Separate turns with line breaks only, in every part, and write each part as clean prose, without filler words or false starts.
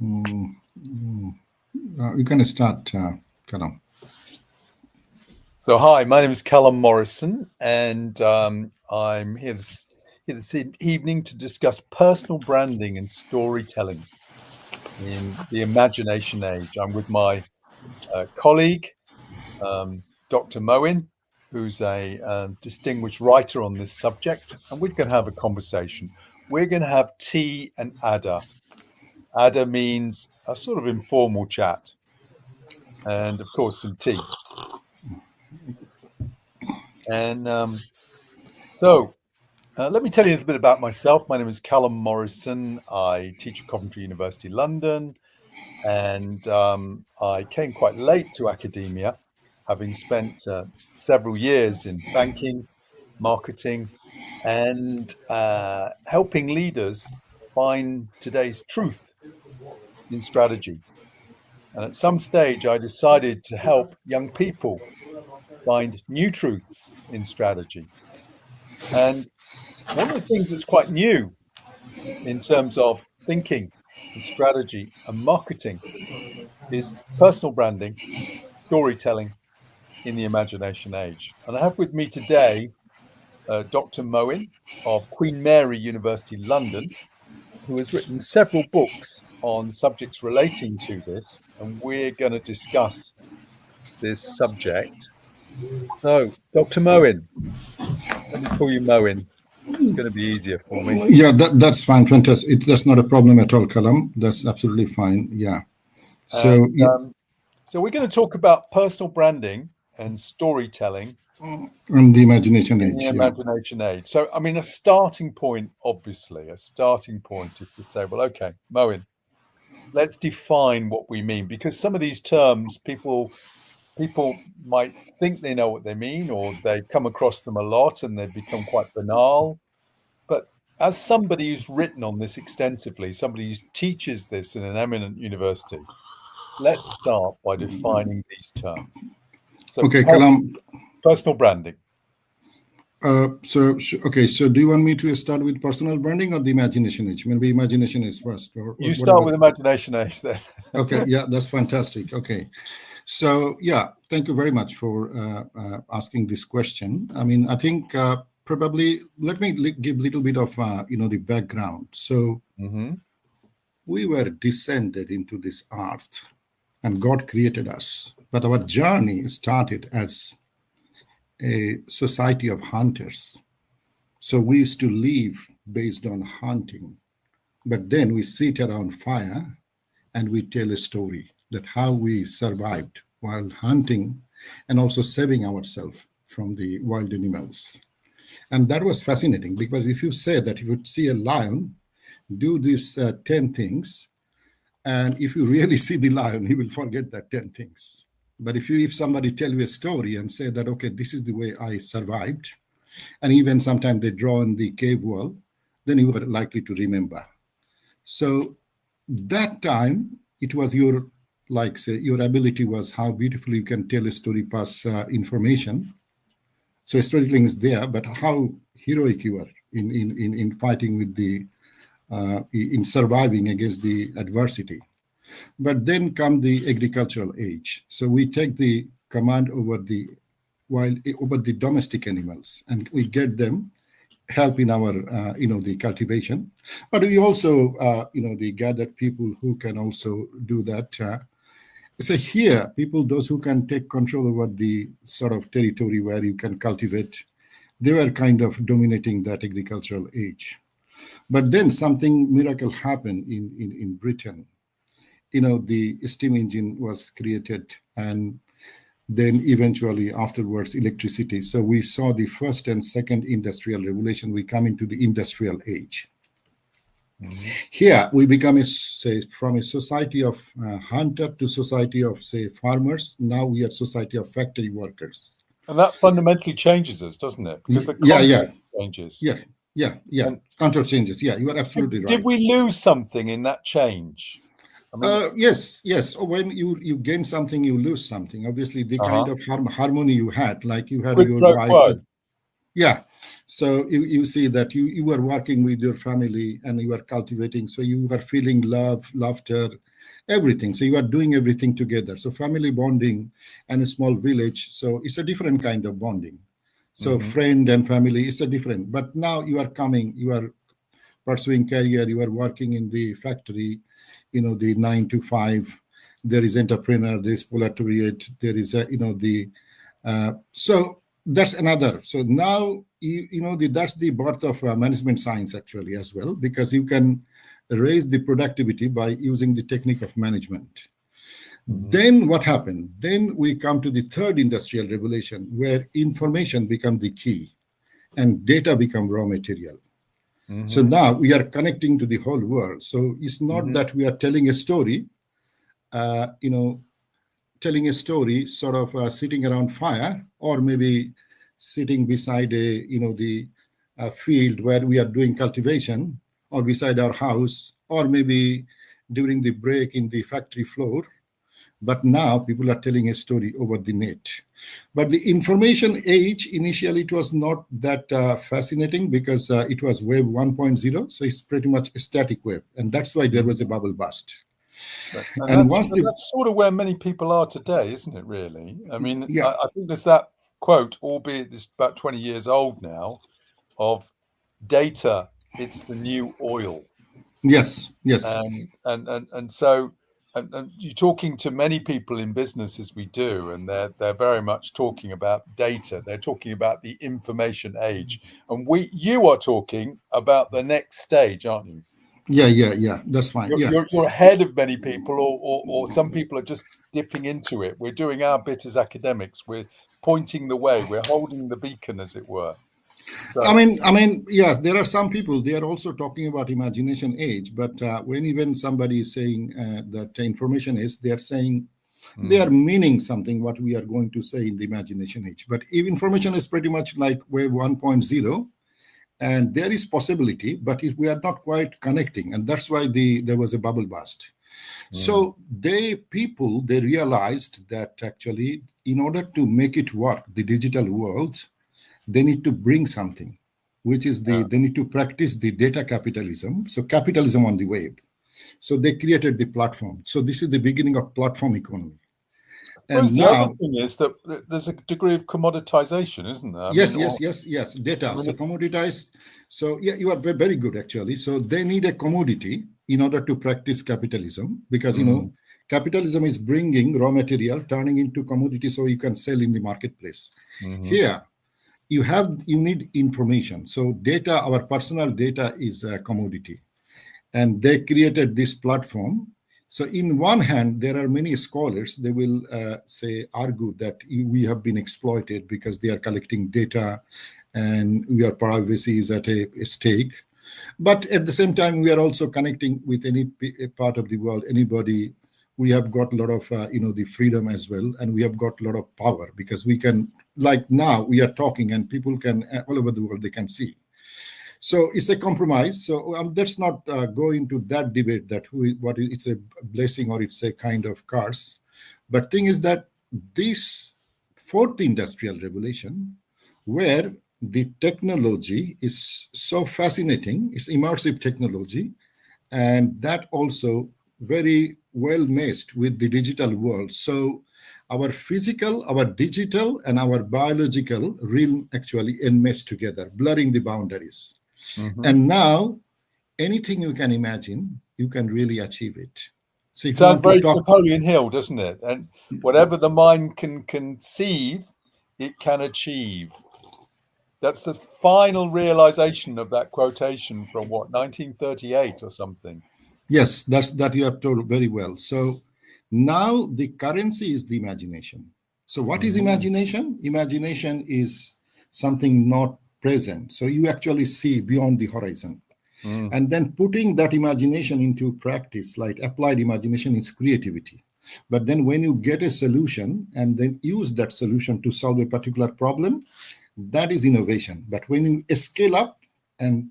You can start, Kalam.
So, hi, my name is Callum Morrison, and I'm here this evening to discuss personal branding and storytelling in the imagination age. I'm with my colleague, Dr. Moin, who's a distinguished writer on this subject, and we're going to have a conversation. We're going to have tea and adder. Adder means a sort of informal chat, and of course some tea. And let me tell you a little bit about myself. My name is Callum Morrison. I teach at Coventry University, London, and I came quite late to academia, having spent several years in banking, marketing, and helping leaders find today's truth in strategy. And at some stage, I decided to help young people find new truths in strategy. And one of the things that's quite new in terms of thinking and strategy and marketing is personal branding, storytelling in the imagination age. And I have with me today Dr. Moin of Queen Mary University, London, who has written several books on subjects relating to this. And we're going to discuss this subject. So, Dr. Moin, let me call you Moin. It's going to be easier for me.
Yeah, that's fine. Fantastic. That's not a problem at all, Kalam. That's absolutely fine. Yeah.
So we're going to talk about personal branding and storytelling
in the imagination age.
In the imagination age. So, I mean, a starting point is to say, well, okay, Moin, let's define what we mean, because some of these terms, people might think they know what they mean, or they come across them a lot and they become quite banal. But as somebody who's written on this extensively, somebody who teaches this in an eminent university, let's start by defining these terms. So,
okay, Kalam.
Personal branding.
So do you want me to start with personal branding or the imagination age? Maybe imagination age first.
You start with imagination age then.
Okay, yeah, that's fantastic. Okay. So, yeah, thank you very much for asking this question. I mean, I think probably let me give a little bit of, the background. So we were descended into this earth and God created us. But our journey started as a society of hunters. So we used to live based on hunting. But then we sit around fire and we tell a story that how we survived while hunting and also saving ourselves from the wild animals. And that was fascinating, because if you say that you would see a lion do these 10 things, and if you really see the lion, he will forget that 10 things. But if somebody tell you a story and say that, okay, this is the way I survived, and even sometimes they draw on the cave wall, then you are likely to remember. So that time, it was your ability was how beautifully you can tell a story, pass information. So storytelling is there, but how heroic you are in fighting with in surviving against the adversity. But then come the agricultural age. So we take the command over the domestic animals, and we get them help in our, the cultivation. But we also, the gathered people who can also do that. So here, those who can take control over the sort of territory where you can cultivate, they were kind of dominating that agricultural age. But then something miracle happened in Britain. The steam engine was created, and then eventually afterwards electricity. So we saw the first and second industrial revolution. We come into the industrial age. Here we become from a society of hunter to society of society Now we are society of factory workers.
And that fundamentally changes us, doesn't it? Because the context changes.
Yeah. Context changes. Yeah, you are absolutely right.
Did we lose something in that change?
I mean, yes. When you gain something, you lose something. Obviously, the kind of harmony you had, like you had your wife. Yeah. So you see that you are working with your family and you are cultivating. So you are feeling love, laughter, everything. So you are doing everything together. So family bonding and a small village. So it's a different kind of bonding. So friend and family, it's a different. But now you are coming, you are pursuing career, you are working in the factory, the 9 to 5. There is entrepreneur, there is proletariat, there is so that's another. So now that's the birth of management science actually as well, because you can raise the productivity by using the technique of management. Then what happened? Then we come to the third industrial revolution, where information become the key and data become raw material. So now we are connecting to the whole world. So it's not that we are telling a story, telling a story sort of sitting around fire, or maybe sitting beside the field where we are doing cultivation, or beside our house, or maybe during the break in the factory floor. But now people are telling a story over the net. But the information age, initially it was not that fascinating, because it was web 1.0. So it's pretty much a static web. And that's why there was a bubble burst.
And that's sort of where many people are today, isn't it, really? I mean,
yeah.
I think there's that quote, albeit it's about 20 years old now, of data, it's the new oil.
Yes.
And so you're talking to many people in business, as we do, and they're very much talking about data. They're talking about the information age, and you are talking about the next stage, aren't you?
Yeah. That's fine.
You're ahead of many people, or some people are just dipping into it. We're doing our bit as academics. We're pointing the way. We're holding the beacon, as it were. So,
I mean, yes, there are some people, they are also talking about imagination age, but when even somebody is saying that information is, they are saying, they are meaning something, what we are going to say in the imagination age. But if information is pretty much like web 1.0, and there is possibility, but we are not quite connecting. And that's why there was a bubble burst. So they realized that actually, in order to make it work, the digital world, they need to bring something, which is they need to practice the data capitalism. So capitalism on the web. So they created the platform. So this is the beginning of platform economy.
And the other thing is that there's a degree of commoditization, isn't there?
Yes. Data. So commoditized. So yeah, you are very good actually. So they need a commodity in order to practice capitalism, because capitalism is bringing raw material, turning into commodity, so you can sell in the marketplace. Here, you need information. So data, our personal data, is a commodity, and they created this platform. So in one hand, there are many scholars, they will argue that we have been exploited because they are collecting data and our privacy is at a stake. But at the same time, we are also connecting with any part of the world, anybody. We have got a lot of, the freedom as well. And we have got a lot of power, because we can, like now we are talking and people can, all over the world, they can see. So it's a compromise. So let's not go into that debate that it's a blessing or it's a kind of curse. But thing is that this fourth industrial revolution, where the technology is so fascinating, it's immersive technology, and that also very well meshed with the digital world. So our physical, our digital, and our biological realm actually enmeshed together, blurring the boundaries. And now, anything you can imagine, you can really achieve it. So if
sounds very Napoleon Hill, doesn't it? And whatever the mind can conceive, it can achieve. That's the final realization of that quotation from 1938 or something.
Yes, that you have told very well. So now the currency is the imagination. So what is imagination? Imagination is something not present. So you actually see beyond the horizon. And then putting that imagination into practice, like applied imagination, is creativity. But then when you get a solution and then use that solution to solve a particular problem, that is innovation. But when you scale up and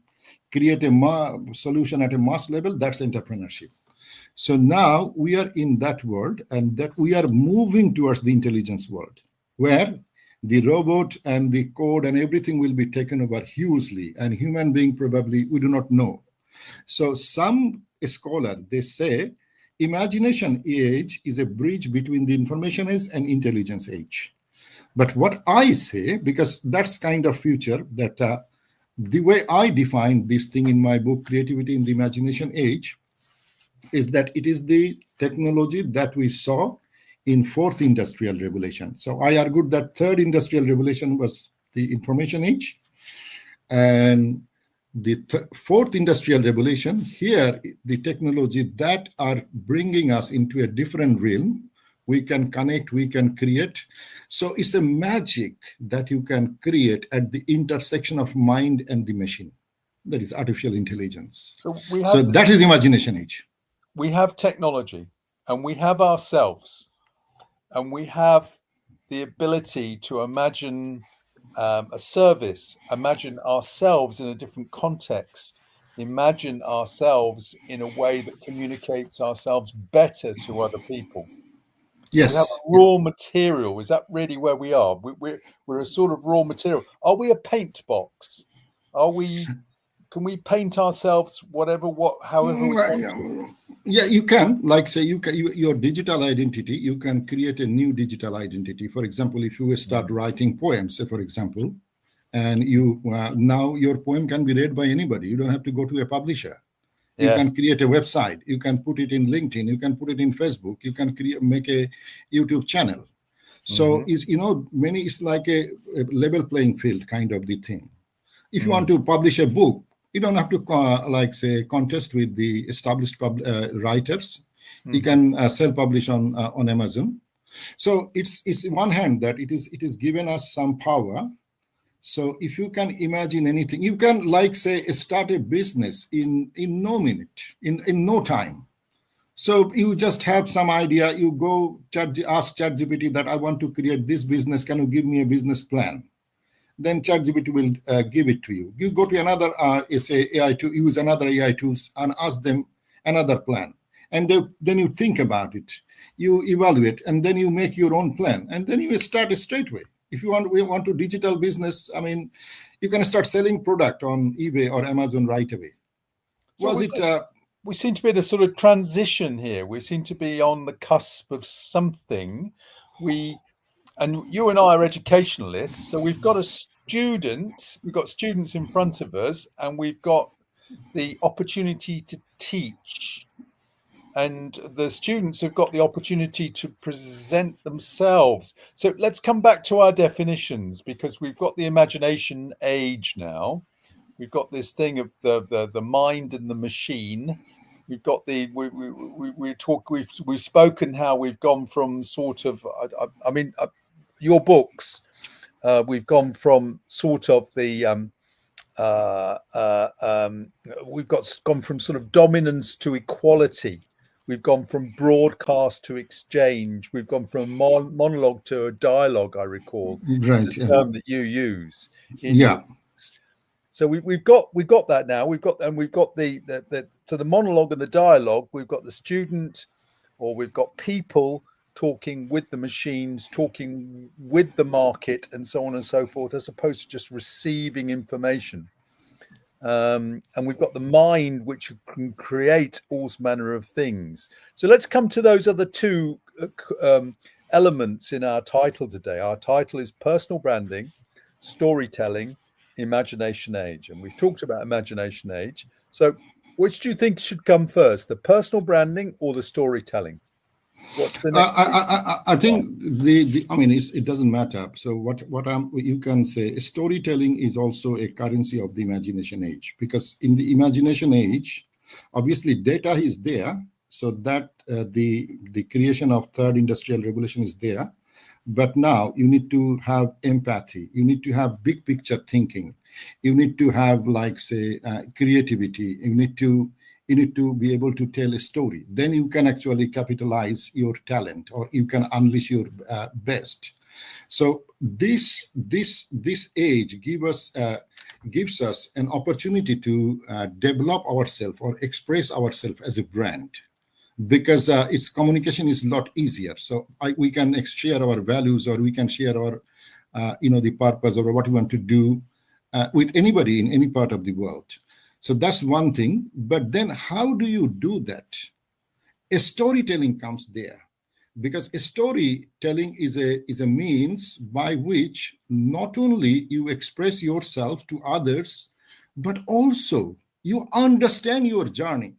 create a solution at a mass level, that's entrepreneurship. So now we are in that world, and that we are moving towards the intelligence world, where the robot and the code and everything will be taken over hugely, and human being probably we do not know. So some scholar, they say imagination age is a bridge between the information age and intelligence age. But what I say, because that's kind of future, that the way I define this thing in my book, Creativity in the Imagination Age, is that it is the technology that we saw in fourth industrial revolution. So I argued that third industrial revolution was the information age, and the fourth industrial revolution, here the technology that are bringing us into a different realm. We can connect, we can create. So it's a magic that you can create at the intersection of mind and the machine. That is artificial intelligence. So that is imagination age.
We have technology, and we have ourselves, and we have the ability to imagine a service, imagine ourselves in a different context, imagine ourselves in a way that communicates ourselves better to other people.
Yes.
We have a raw material. Is that really where we are? We're a sort of raw material. Are we a paint box? Can we paint ourselves however we want?
Yeah, you can. Like say, your digital identity. You can create a new digital identity. For example, if you start writing poems, say for example, and you now your poem can be read by anybody. You don't have to go to a publisher. You can create a website. You can put it in LinkedIn. You can put it in Facebook. You can make a YouTube channel. So it's like a level playing field kind of the thing. If you want to publish a book, you don't have to contest with the established writers. You can self-publish on Amazon. So it's one hand that it is given us some power. So if you can imagine anything, you can start a business in no minute, in no time. So you just have some idea, you go ask ChatGPT that I want to create this business, can you give me a business plan? Then ChatGPT will give it to you. You go to another AI to use another AI tools and ask them another plan. And then you think about it, you evaluate, and then you make your own plan, and then you start it straight away. If we want to digital business, I mean, you can start selling product on eBay or Amazon right away.
We seem to be at a sort of transition here. We seem to be on the cusp of something. And you and I are educationalists, so we've got students in front of us, and we've got the opportunity to teach. And the students have got the opportunity to present themselves. So let's come back to our definitions, because we've got the imagination age now. We've got this thing of the mind and the machine. We've got we've spoken how we've gone from sort of your books. We've gone from sort of the we've gone from sort of dominance to equality. We've gone from broadcast to exchange. We've gone from monologue to a dialogue, I recall.
Right.
It's a term that you use. So we've got that now. We've got the monologue and the dialogue. We've got the student, or we've got people talking with the machines, talking with the market, and so on and so forth, as opposed to just receiving information. And we've got the mind, which can create all manner of things. So let's come to those other two elements in our title today. Our title is Personal Branding, Storytelling, Imagination Age. And we've talked about Imagination Age. So which do you think should come first, the personal branding or the storytelling? What's the next?
I think it doesn't matter. So you can say storytelling is also a currency of the imagination age, because in the imagination age, obviously data is there, so that the creation of third industrial revolution is there. But now you need to have empathy. You need to have big picture thinking. You need to have creativity. You need to be able to tell a story. Then you can actually capitalize your talent, or you can unleash your best. So this age gives us an opportunity to develop ourselves or express ourselves as a brand, because its communication is a lot easier. So we can share our values, or we can share our the purpose or what you want to do with anybody in any part of the world. So that's one thing. But then how do you do that? A storytelling comes there, because a storytelling is a means by which not only you express yourself to others, but also you understand your journey.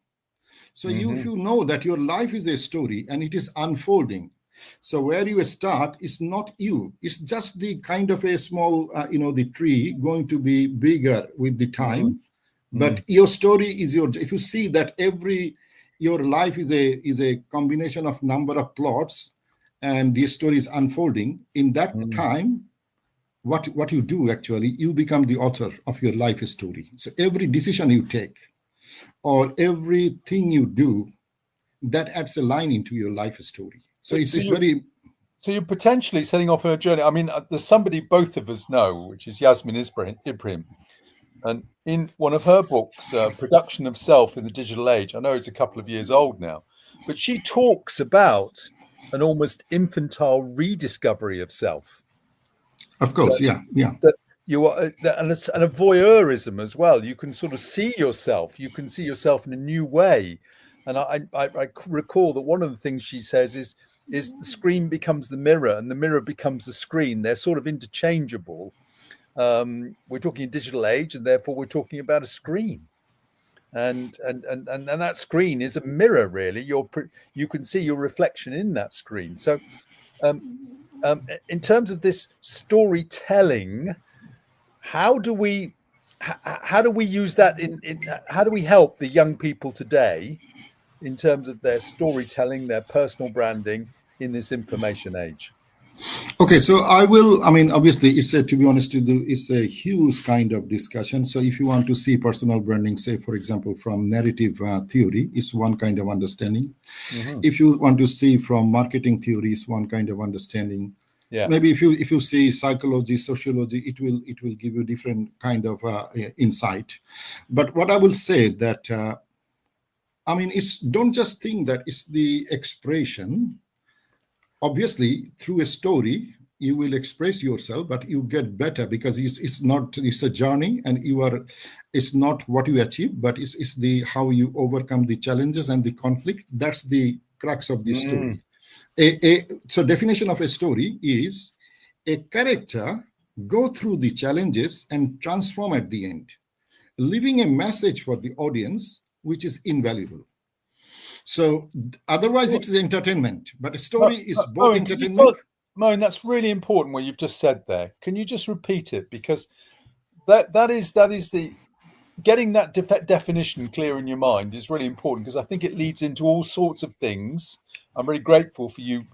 So if you know that your life is a story and it is unfolding, so where you start is not you. It's just the kind of a small, the tree going to be bigger with the time. But your story is if you see that your life is a combination of number of plots, and the story is unfolding in that time. What you do actually, you become the author of your life story. So every decision you take or everything you do, that adds a line into your life story. So it's very.
So you're potentially setting off on a journey. I mean, there's somebody both of us know, which is Yasmin Ibrahim. And in one of her books, Production of Self in the Digital Age, I know it's a couple of years old now, but she talks about an almost infantile rediscovery of self.
Of course, yeah.
That you are, and a voyeurism as well. You can sort of see yourself. You can see yourself in a new way. And I recall that one of the things she says is the screen becomes the mirror and the mirror becomes the screen. They're sort of interchangeable. We're talking digital age, and therefore we're talking about a screen. And that screen is a mirror, really. You can see your reflection in that screen. So in terms of this storytelling, how do we use that how do we help the young people today in terms of their storytelling, their personal branding in this information age?
Okay, so obviously to be honest with you, it's a huge kind of discussion. So if you want to see personal branding, say, for example, from narrative theory, it's one kind of understanding. If you want to see from marketing theory, it's one kind of understanding. Yeah. Maybe if you see psychology, sociology, it will give you different kind of insight. But what I will say that, don't just think that it's the expression. Obviously, through a story, you will express yourself, but you get better because it's a journey, and it's not what you achieve, but it's the how you overcome the challenges and the conflict. That's the crux of the story. So definition of a story is a character go through the challenges and transform at the end, leaving a message for the audience, which is invaluable. So otherwise it is entertainment, but a story is both entertainment.
Moin, that's really important what you've just said there. Can you just repeat it? Because that is the getting that definition clear in your mind is really important, because I think it leads into all sorts of things. I'm really grateful for you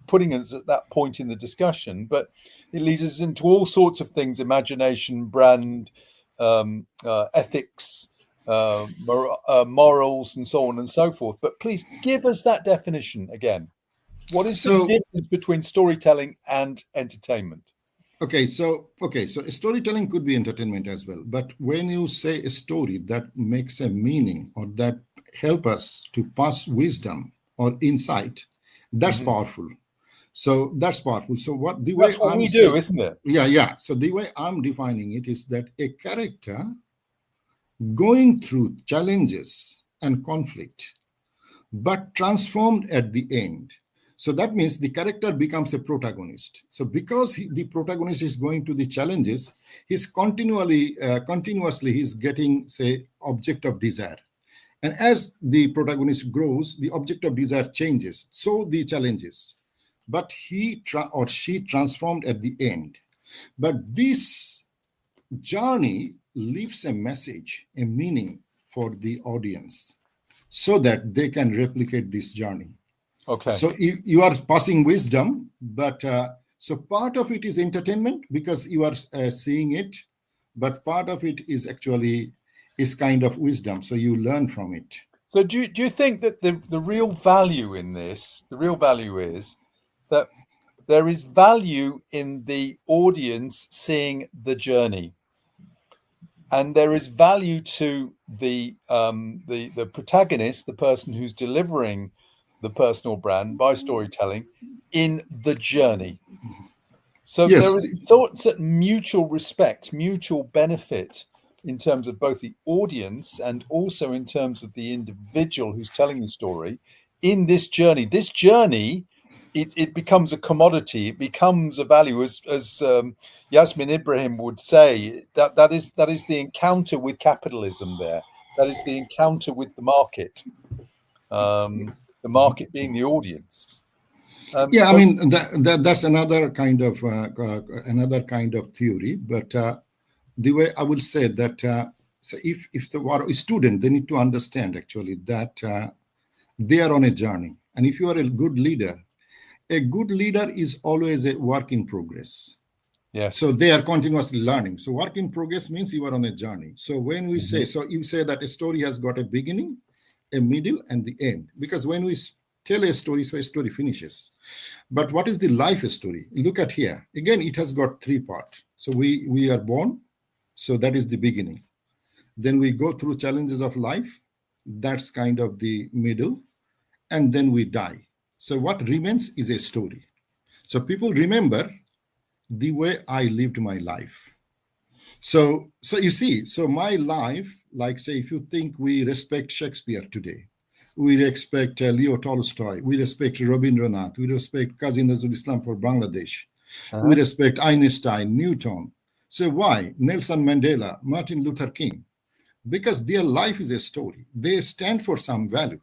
putting us at that point in the discussion, but it leads us into all sorts of things: imagination, brand, ethics, morals, and so on and so forth. But please give us that definition again. What is the difference between storytelling and entertainment?
Okay, so storytelling could be entertainment as well. But when you say a story that makes a meaning or that help us to pass wisdom or insight, that's powerful. So that's powerful. So
that's what we do, isn't it?
Yeah. So the way I'm defining it is that a character going through challenges and conflict, but transformed at the end. So that means the character becomes a protagonist. So because the protagonist is going to the challenges, he's continuously he's getting, say, object of desire. And as the protagonist grows, the object of desire changes. So the challenges, but he or she transformed at the end. But this journey leaves a message, a meaning for the audience, so that they can replicate this journey. Okay. So you are passing wisdom, but so part of it is entertainment because you are seeing it, but part of it is actually kind of wisdom. So you learn from it.
So do you think that the real value in this, the real value is that there is value in the audience seeing the journey, and there is value to the protagonist, the person who's delivering the personal brand by storytelling, in the journey. So
Yes.
there is thoughts of mutual respect, mutual benefit in terms of both the audience and also in terms of the individual who's telling the story in this journey. This journey, it becomes a commodity. It becomes a value, as Yasmin Ibrahim would say. That is the encounter with capitalism. There, that is the encounter with the market. The market being the audience.
Yeah, I
So
mean that's another kind of theory, but the way I will say that, so if the student, they need to understand actually that they are on a journey, and if you are a good leader is always a work in progress.
yes,
So they are continuously learning. So work in progress means you are on a journey. So when we say,
Mhm.
so you say that a story has got a beginning, a middle, and the end, because when we tell a story, so a story finishes. But what is the life story? Look at here. Again, it has got three parts. So we are born, so that is the beginning. Then we go through challenges of life. That's kind of the middle. And then we die. So what remains is a story. So people remember the way I lived my life. So you see, so my life, like say, if you think we respect Shakespeare today, we respect Leo Tolstoy, we respect Rabindranath, we respect Kazi Nazrul Islam for Bangladesh, we
Uh-huh.
respect Einstein, Newton. So why Nelson Mandela, Martin Luther King? Because their life is a story. They stand for some value.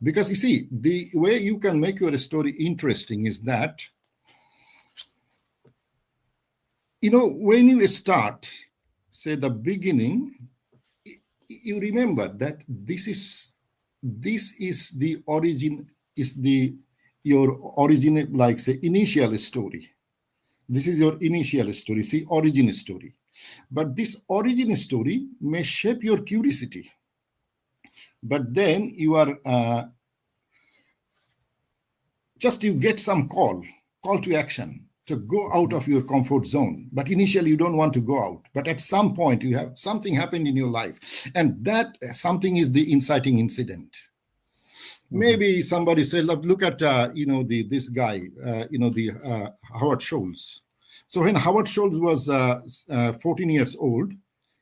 Because you see, the way you can make your story interesting is that, when you start, say the beginning, you remember that this is the origin, is the your origin, like say initial story. This is your initial story, see, origin story. But this origin story may shape your curiosity. But then you are just you get some call to action to go out of your comfort zone. But initially you don't want to go out, but at some point you have something happened in your life, and that something is the inciting incident.
Mhm.
Maybe somebody said, look at this guy, the Howard Schultz. So when Howard Schultz was 14 years old,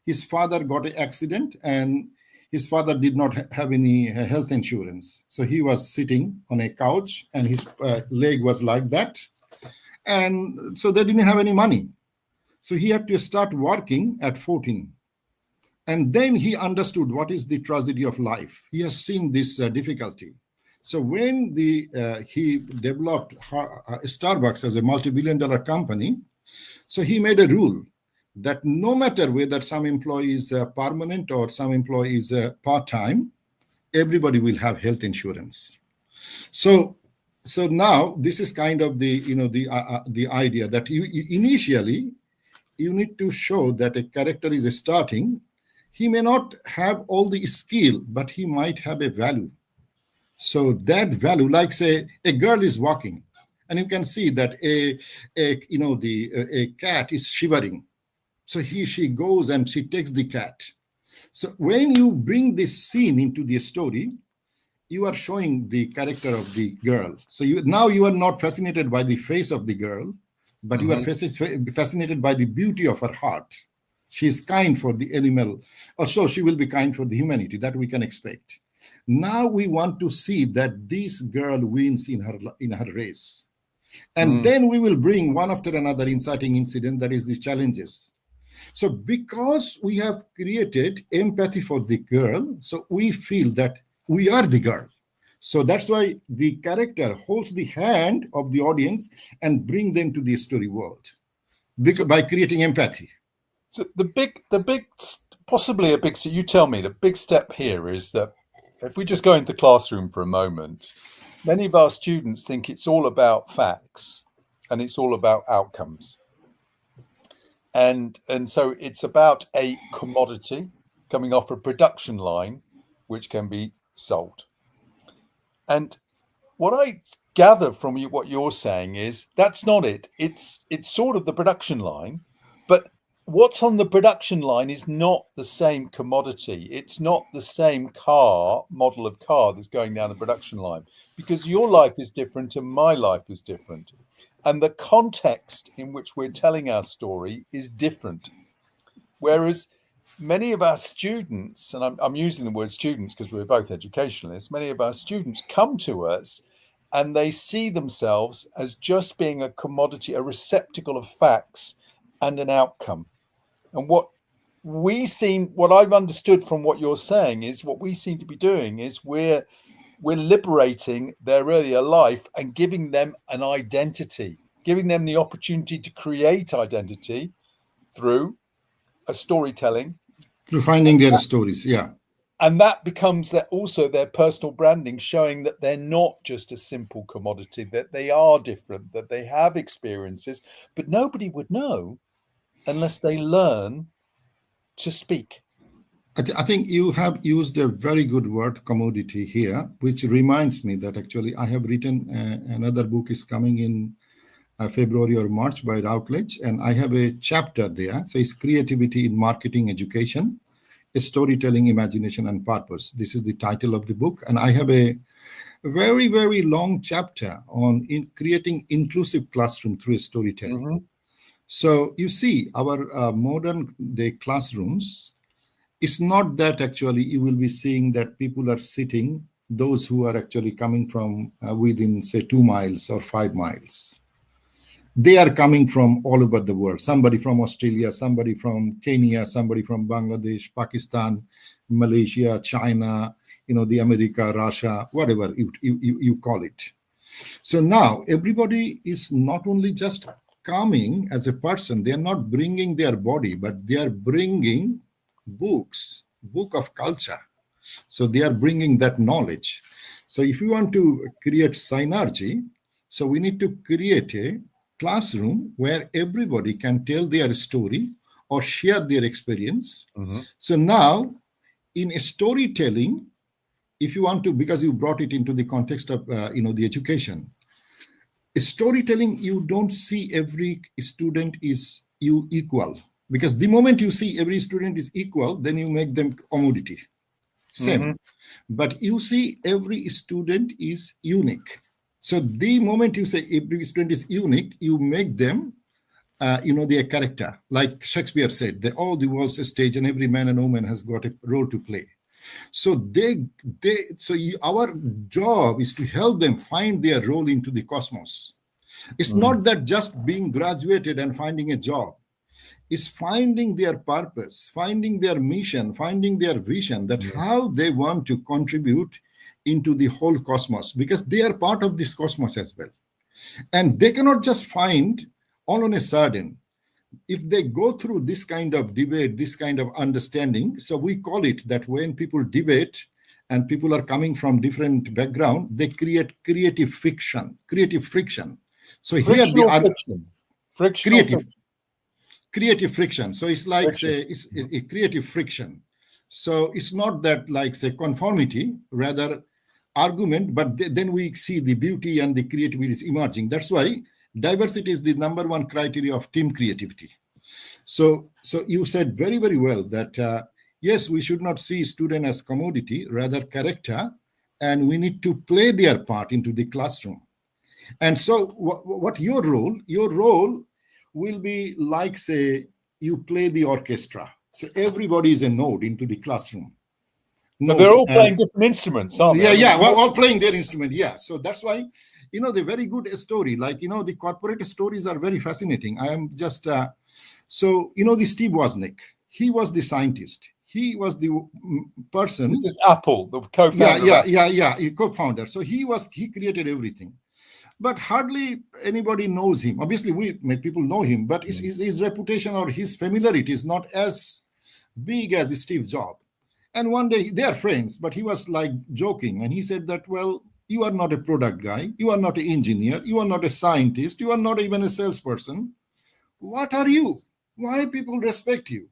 his father got an accident, and his father did not have any health insurance. So he was sitting on a couch, and his leg was like that, and so they didn't have any money. So he had to start working at 14. And then he understood what is the tragedy of life. He has seen this difficulty. So when he developed Starbucks as a multi-billion dollar company, so he made a rule that no matter whether some employee is permanent or some employee is part-time, everybody will have health insurance. So now this is kind of the idea that you initially you need to show that a character is starting. He may not have all the skill, but he might have a value. So that value, like say a girl is walking, and you can see that a cat is shivering. So she goes and she takes the cat. So when you bring this scene into the story, you are showing the character of the girl. So you are not fascinated by the face of the girl, but you are
Mhm.
fascinated by the beauty of her heart. She is kind for the animal, or so she will be kind for the humanity, that we can expect. Now we want to see that this girl wins in her race. And
Mm.
then we will bring one after another inciting incident, that is the challenges. So because we have created empathy for the girl, so we feel that we are the girl. So that's why the character holds the hand of the audience and bring them to the story world
So,
by creating empathy.
so possibly a big. So you tell me the big step here is that if we just go into the classroom for a moment, many of our students think it's all about facts and it's all about outcomes, and so it's about a commodity coming off a production line, which can be sold. And what I gather from what you're saying is that's not it. It's sort of the production line, but what's on the production line is not the same commodity. It's not the same model of car that's going down the production line, because your life is different and my life is different. And the context in which we're telling our story is different. Whereas many of our students, and I'm using the word students because we're both educationalists, many of our students come to us and they see themselves as just being a commodity, a receptacle of facts and an outcome. And what I've understood from what you're saying is what we seem to be doing is we're liberating their earlier life and giving them an identity, giving them the opportunity to create identity through a storytelling.
Through finding their stories, yeah.
And that becomes also their personal branding, showing that they're not just a simple commodity, that they are different, that they have experiences, but nobody would know unless they learn to speak.
I think you have used a very good word, commodity, here, which reminds me that actually I have written another book is coming in February or March by Routledge, and I have a chapter there. So it's creativity in marketing education, storytelling, imagination, and purpose. This is the title of the book, and I have a very, very long chapter on creating inclusive classroom through storytelling.
Mm-hmm.
So you see, our modern day classrooms, it's not that actually you will be seeing that people are sitting, those who are actually coming from within, say, 2 miles or 5 miles. They are coming from all over the world. Somebody from Australia, somebody from Kenya, somebody from Bangladesh, Pakistan, Malaysia, China, the America, Russia, whatever you call it. So now everybody is not only just coming as a person, they are not bringing their body, but they are bringing book of culture. So they are bringing that knowledge. So if you want to create synergy, so we need to create a classroom where everybody can tell their story or share their experience.
Mm-hmm.
So now in storytelling, if you want to, because you brought it into the context of the education, storytelling, you don't see every student is equal, because the moment you see every student is equal, then you make them commodity. Same.
Mm-hmm.
But you see every student is unique. So the moment you say every student is unique, you make them, their character. Like Shakespeare said, that all the world's a stage and every man and woman has got a role to play. So our job is to help them find their role into the cosmos. It's not that just being graduated and finding a job. It's finding their purpose, finding their mission, finding their vision, that how they want to contribute into the whole cosmos, because they are part of this cosmos as well. And they cannot just find all on a sudden. If they go through this kind of debate, this kind of understanding, so we call it that when people debate and people are coming from different background, they create creative friction. So here they are creative friction. So it's like it's a creative friction. So it's not that like say conformity, rather argument, but then we see the beauty and the creativity is emerging. That's why diversity is the number one criteria of team creativity. So you said very, very well that yes, we should not see student as commodity, rather character, and we need to play their part into the classroom. And so what your role will be like, say, you play the orchestra. So everybody is a node into the classroom.
But they're all playing different instruments, aren't they?
Yeah, all playing their instrument. Yeah. So that's why, the very good story, like, the corporate stories are very fascinating. I am just, the Steve Wozniak, he was the scientist. He was the person.
This is Apple, the co-founder.
Yeah, co-founder. So he created everything. But hardly anybody knows him. Obviously, people know him, but his reputation or his familiarity is not as big as Steve Jobs. And one day, they are friends, but he was like joking. And he said that, well, you are not a product guy. You are not an engineer. You are not a scientist. You are not even a salesperson. What are you? Why people respect you?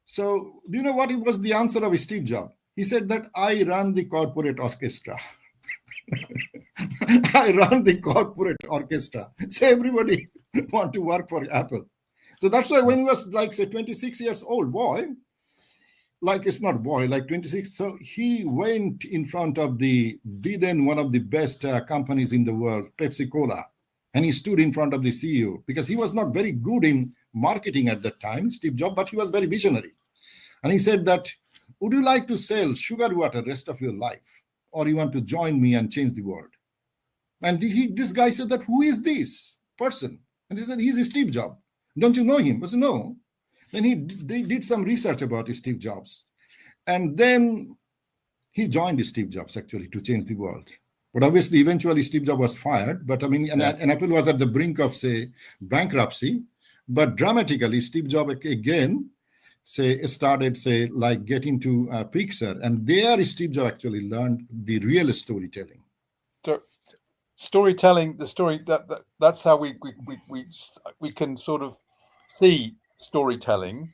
So do you know what was the answer of Steve Jobs? He said that I run the corporate orchestra. I run the corporate orchestra. So everybody want to work for Apple. So that's why when he was like, say, 26 years old, boy, like it's not boy, like 26. So he went in front of the then one of the best companies in the world, Pepsi Cola, and he stood in front of the CEO because he was not very good in marketing at that time, Steve Jobs, but he was very visionary. And he said that, would you like to sell sugar water rest of your life, or you want to join me and change the world? And this guy said that, who is this person? And he said, he's Steve Jobs. Don't you know him? I said, no. Then they did some research about Steve Jobs. And then he joined Steve Jobs, actually, to change the world. But obviously, eventually, Steve Jobs was fired. But I mean, and Apple was at the brink of, say, bankruptcy. But dramatically, Steve Jobs again, started, like getting to Pixar. And there, Steve Jobs actually learned the real storytelling.
So, storytelling, the story, that's how we can sort of see storytelling.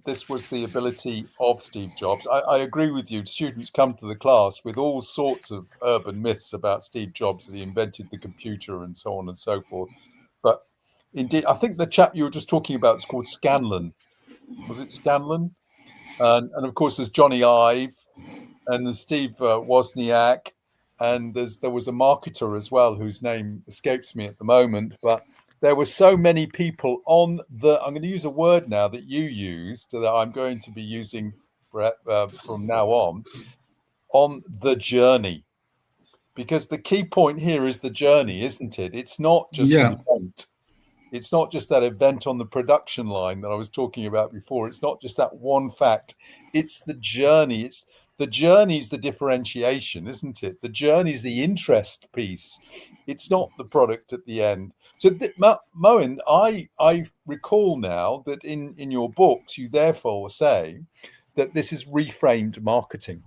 This was the ability of Steve Jobs. I agree with you. Students come to the class with all sorts of urban myths about Steve Jobs, that he invented the computer and so on and so forth. But indeed, I think the chap you were just talking about is called Scanlon. Was it Scanlon? And of course, there's Johnny Ive, and there's Steve Wozniak, and there was a marketer as well whose name escapes me at the moment. But there were so many people on I'm going to use a word now that you used, that I'm going to be using from now on the journey. Because the key point here is the journey, isn't it? It's not just an event. It's not just that event on the production line that I was talking about before. It's not just that one fact. It's the journey. The journey is the differentiation, isn't it? The journey is the interest piece. It's not the product at the end. So, Moin, I recall now that in your books, you therefore say that this is reframed marketing.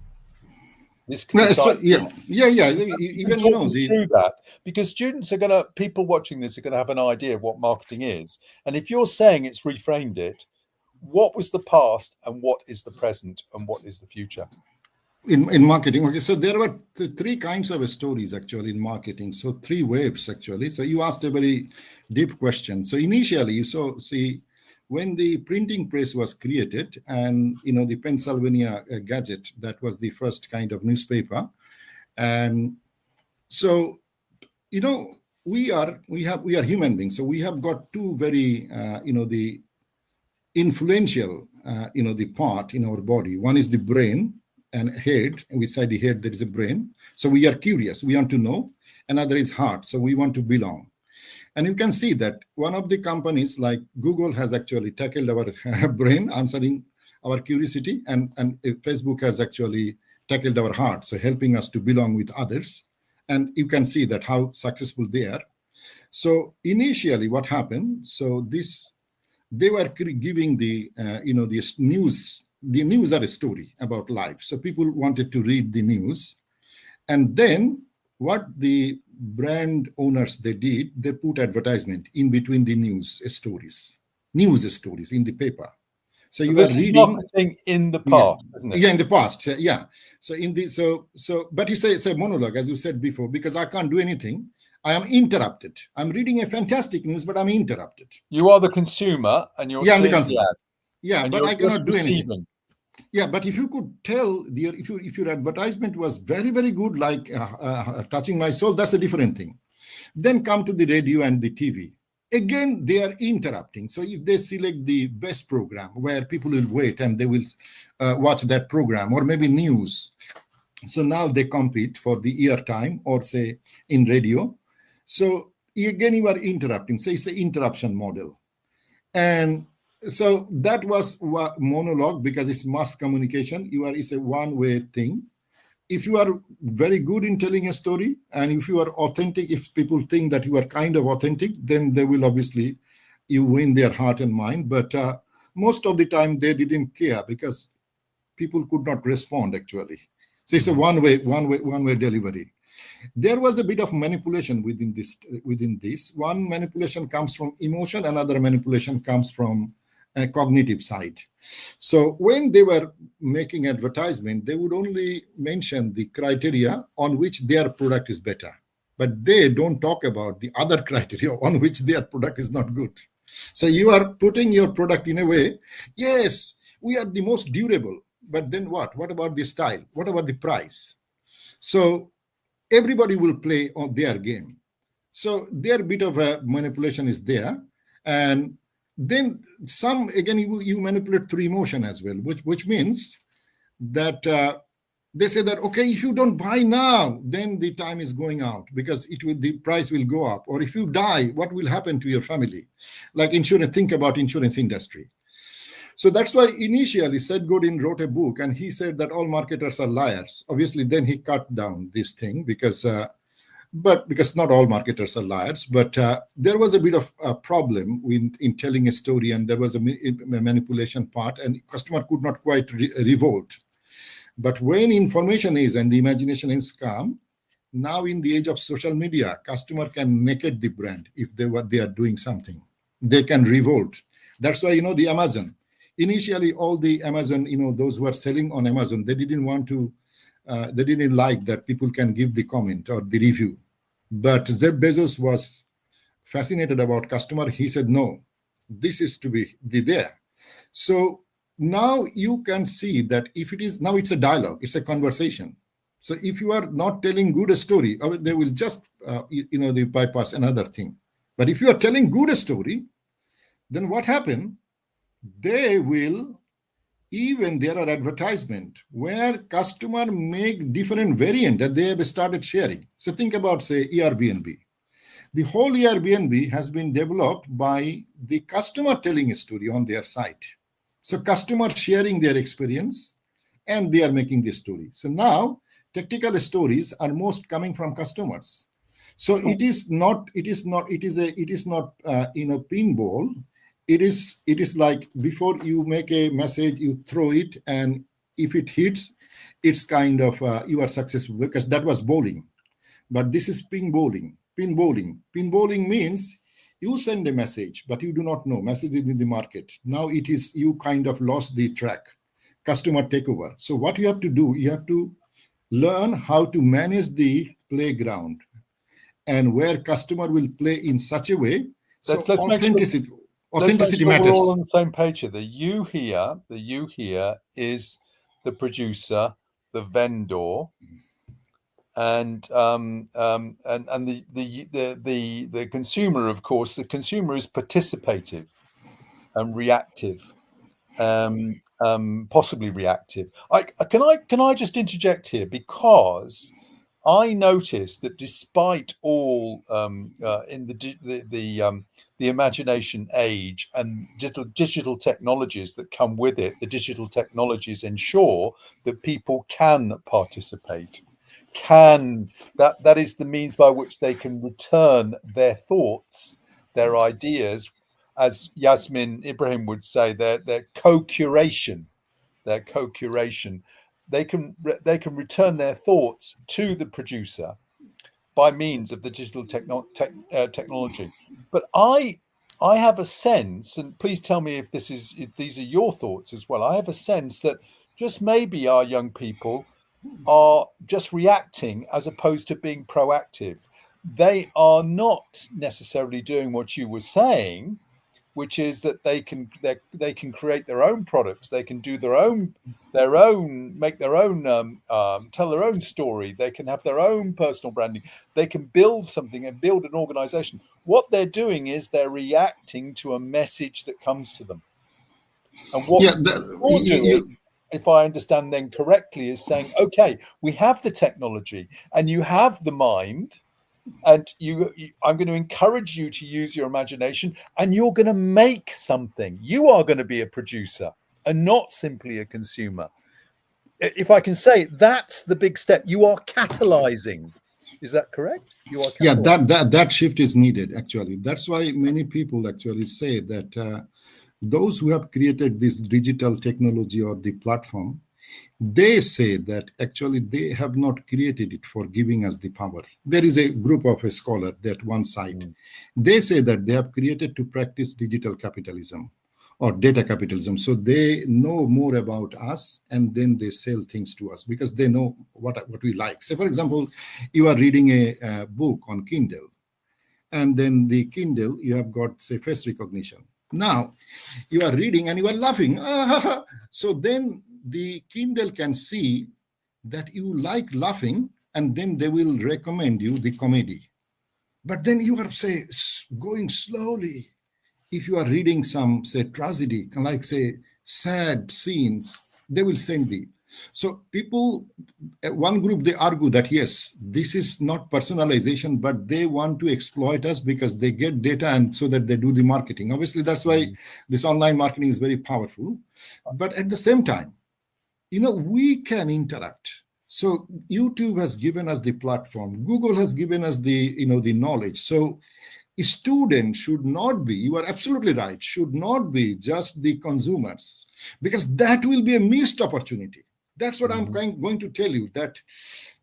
This can
Even
through that, because students people watching this are going to have an idea of what marketing is. And if you're saying it's reframed it, what was the past and what is the present and what is the future?
In marketing, okay, so there were three kinds of stories actually in marketing. So three waves actually. So you asked a very deep question. So initially, you see, when the printing press was created, and the Pennsylvania Gazette, that was the first kind of newspaper, and so we are human beings. So we have got two very the influential the part in our body. One is the brain and head, and beside the head there is a brain. So we are curious, we want to know. Another is heart, so we want to belong. And you can see that one of the companies like Google has actually tackled our brain, answering our curiosity, and Facebook has actually tackled our heart, so helping us to belong with others. And you can see that how successful they are. So initially what happened, so they were giving the news. The news are a story about life. So people wanted to read the news. And then what the brand owners, they put advertisement in between the news stories in the paper. So you are reading
marketing in the past, isn't it?
Yeah, in the past. Yeah. So but you say it's a monologue, as you said before, because I can't do anything. I am interrupted. I'm reading a fantastic news, but I'm interrupted.
You are the consumer, and you're
I'm the consumer. Yeah, but I cannot do
receiving.
anything. Yeah, but if you could tell, if your advertisement was very, very good, like touching my soul, that's a different thing. Then come to the radio and the TV. Again, they are interrupting. So if they select the best program where people will wait and they will watch that program, or maybe news. So now they compete for the airtime, or say in radio. So again, you are interrupting. So it's an interruption model. And so that was monologue, because it's mass communication. It's a one-way thing. If you are very good in telling a story, and if you are authentic, if people think that you are kind of authentic, then they will obviously, you win their heart and mind. But most of the time they didn't care, because people could not respond actually. So it's a one-way delivery. There was a bit of manipulation within this. One manipulation comes from emotion, another manipulation comes from a cognitive side. So when they were making advertisement, they would only mention the criteria on which their product is better, but they don't talk about the other criteria on which their product is not good. So you are putting your product in a way, yes, we are the most durable, but then what? What about the style? What about the price? So everybody will play on their game. So their bit of a manipulation is there. And then some, again, you manipulate through emotion as well, which means that they say that, okay, if you don't buy now, then the time is going out because the price will go up. Or if you die, what will happen to your family? Like insurance, think about insurance industry. So that's why initially Seth Godin wrote a book and he said that all marketers are liars. Obviously, then he cut down this thing because not all marketers are liars, but there was a bit of a problem in telling a story, and there was a manipulation part, and customer could not quite revolt. But when information is and the imagination is calm, now in the age of social media, customer can naked the brand if they are doing something. They can revolt. That's why, the Amazon. Initially, all the Amazon, those who are selling on Amazon, they didn't want to, they didn't like that people can give the comment or the review. But Jeff Bezos was fascinated about customer. He said, no, this is to be there. So now you can see that if it is, now it's a dialogue, it's a conversation. So if you are not telling good a story, they will just, they bypass another thing. But if you are telling good a story, then what happened? They will, even there are advertisement where customer make different variant that they have started sharing. So think about, say, Airbnb. The whole Airbnb has been developed by the customer telling a story on their site. So customers sharing their experience and they are making the story. So now tactical stories are most coming from customers. So it is not pinball. It is like before you make a message, you throw it, and if it hits, it's kind of you are successful because that was bowling. But this is pinballing. Pinballing means you send a message, but you do not know. Message is in the market. Now it is you kind of lost the track. Customer takeover. So what you have to do, you have to learn how to manage the playground and where customer will play in such a way. So authenticity matters.
We're all on the same page here. The you here is the producer, the vendor, and the consumer. Of course, the consumer is participative and reactive, possibly reactive. Can I just interject here, because I noticed that despite all in the imagination age and digital technologies that come with it, the digital technologies ensure that people can participate. That is the means by which they can return their thoughts, their ideas, as Yasmin Ibrahim would say, their co-curation. They can return their thoughts to the producer by means of the digital technology. But I have a sense, and please tell me if these are your thoughts as well. I have a sense that just maybe our young people are just reacting as opposed to being proactive. They are not necessarily doing what you were saying, which is that they can create their own products, they can do their own make their own tell their own story, they can have their own personal branding, they can build something and build an organization. What they're doing is they're reacting to a message that comes to them. And what you're doing, if I understand then correctly, is saying, okay, we have the technology and you have the mind, and I'm going to encourage you to use your imagination, and you're going to make something. You are going to be a producer and not simply a consumer. If I can say, that's the big step. You are catalyzing. Is that correct? You are catalyzing.
Yeah, that shift is needed, actually. That's why many people actually say that those who have created this digital technology or the platform, they say that actually they have not created it for giving us the power. There is a group of a scholar that one side, they say that they have created to practice digital capitalism or data capitalism. So they know more about us and then they sell things to us because they know what we like. So for example, you are reading a book on Kindle and then the Kindle, you have got, say, face recognition. Now, you are reading and you are laughing. So then the Kindle can see that you like laughing, and then they will recommend you the comedy. But then you are, say, going slowly. If you are reading some, say, tragedy, like, say, sad scenes, they will send the. So people, one group, they argue that, yes, this is not personalization, but they want to exploit us because they get data, and so that they do the marketing. Obviously, that's why this online marketing is very powerful. But at the same time, we can interact. So YouTube has given us the platform. Google has given us the, the knowledge. So a student should not be, you are absolutely right, should not be just the consumers, because that will be a missed opportunity. That's what I'm going to tell you, that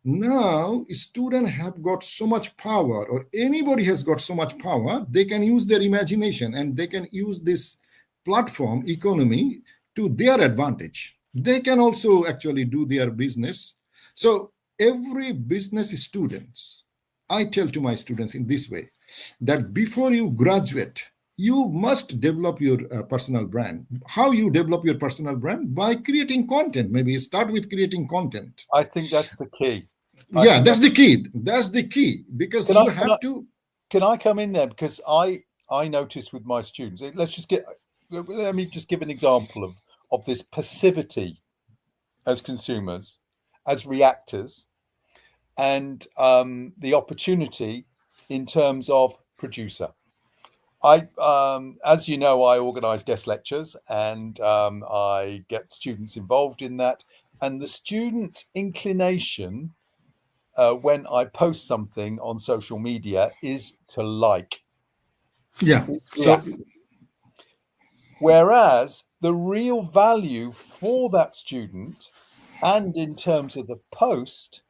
now students have got so much power, or anybody has got so much power, they can use their imagination and they can use this platform economy to their advantage. They can also actually do their business. So every business students, I tell to my students in this way, that before you graduate, you must develop your personal brand. How you develop your personal brand? By creating content. Maybe start with creating content.
I think that's the key.
Yeah, that's the key. That's the key, because
Can
you
I-
have to.
Can I come in there? Because I notice with my students, let me just give an example of this passivity as consumers, as reactors, and the opportunity in terms of producer. As you know, I organize guest lectures, and I get students involved in that. And the student inclination when I post something on social media is to like.
Yeah.
It's
So
react. Whereas the real value for that student, and in terms of the post,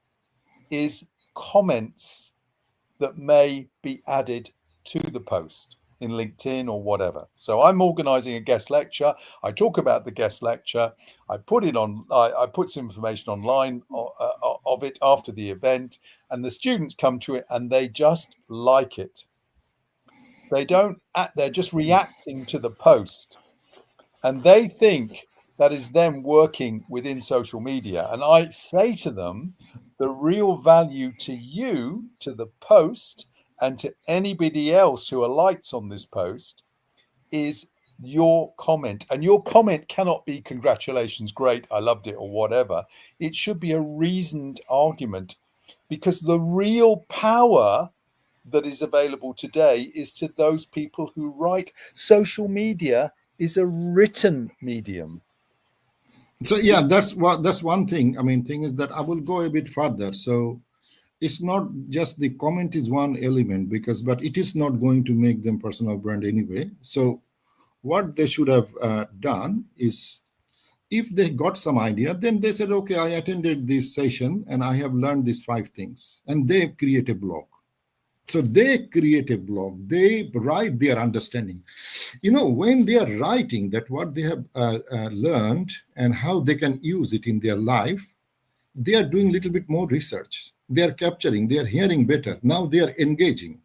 is comments that may be added to the post in LinkedIn or whatever. So I'm organizing a guest lecture. I talk about the guest lecture. I put it on. I put some information online of it after the event, and the students come to it and they just like it. They don't. They're just reacting to the post, and they think that is them working within social media. And I say to them, the real value to you, to the post, and to anybody else who alights on this post is your comment. And your comment cannot be congratulations, great, I loved it, or whatever. It should be a reasoned argument, because the real power that is available today is to those people who write. Social media is a written medium.
So yeah, that's one thing. I mean, thing is that I will go a bit further. So it's not just the comment is one element, but it is not going to make them personal brand anyway. So what they should have done is, if they got some idea, then they said, okay, I attended this session and I have learned these 5 things, and they create a blog. So they create a blog, they write their understanding. When they are writing that what they have learned and how they can use it in their life, they are doing a little bit more research. They are capturing, they are hearing better. Now they are engaging.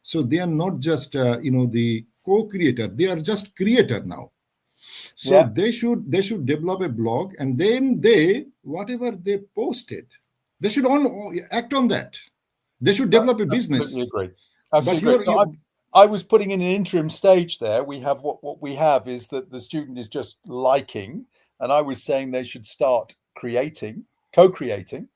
So they are not just, the co-creator, they are just creator now. So they should develop a blog, and then whatever they posted, they should act on that. They should develop a business.
Absolutely agree. Absolutely agree. So I was putting in an interim stage there. We have what we have is that the student is just liking, and I was saying they should start creating, co-creating,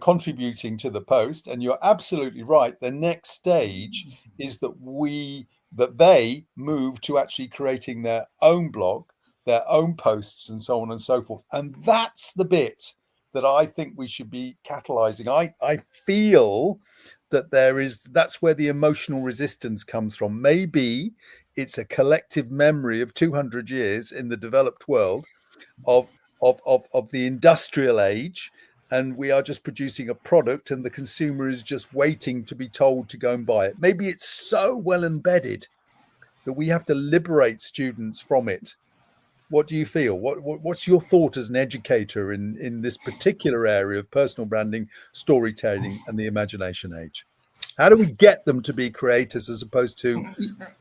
contributing to the post. And you're absolutely right. The next stage is that they move to actually creating their own blog, their own posts, and so on and so forth. And that's the bit that I think we should be catalyzing. I feel that that's where the emotional resistance comes from. Maybe it's a collective memory of 200 years in the developed world of the industrial age, and we are just producing a product and the consumer is just waiting to be told to go and buy it. Maybe it's so well embedded that we have to liberate students from it. What do you feel? What's your thought as an educator in this particular area of personal branding, storytelling, and the imagination age? How do we get them to be creators as opposed to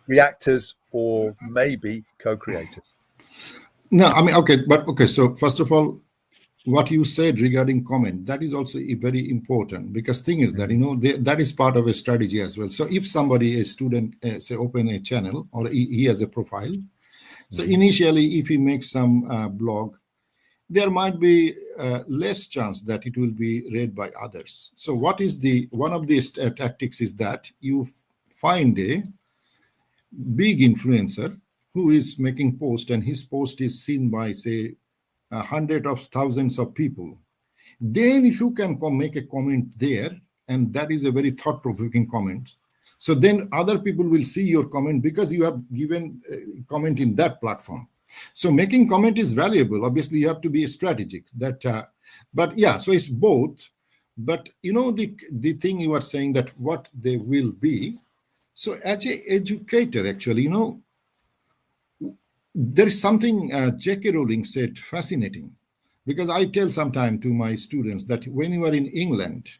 reactors or maybe co-creators?
No, I mean, okay. So first of all, what you said regarding comment, that is also very important, because thing is that, that is part of a strategy as well. So if somebody, a student, say open a channel, or he has a profile, so initially if he makes some blog, there might be less chance that it will be read by others. So what is one of the tactics is that you find a big influencer who is making post, and his post is seen by, say, hundreds of thousands of people. Then if you can make a comment there, and that is a very thought-provoking comment, so then other people will see your comment because you have given a comment in that platform. So making comment is valuable. Obviously, you have to be strategic. But yeah, so it's both. But the thing you are saying, that what they will be. So as an educator, actually, there is something J.K. Rowling said fascinating, because I tell sometime to my students that when you are in England,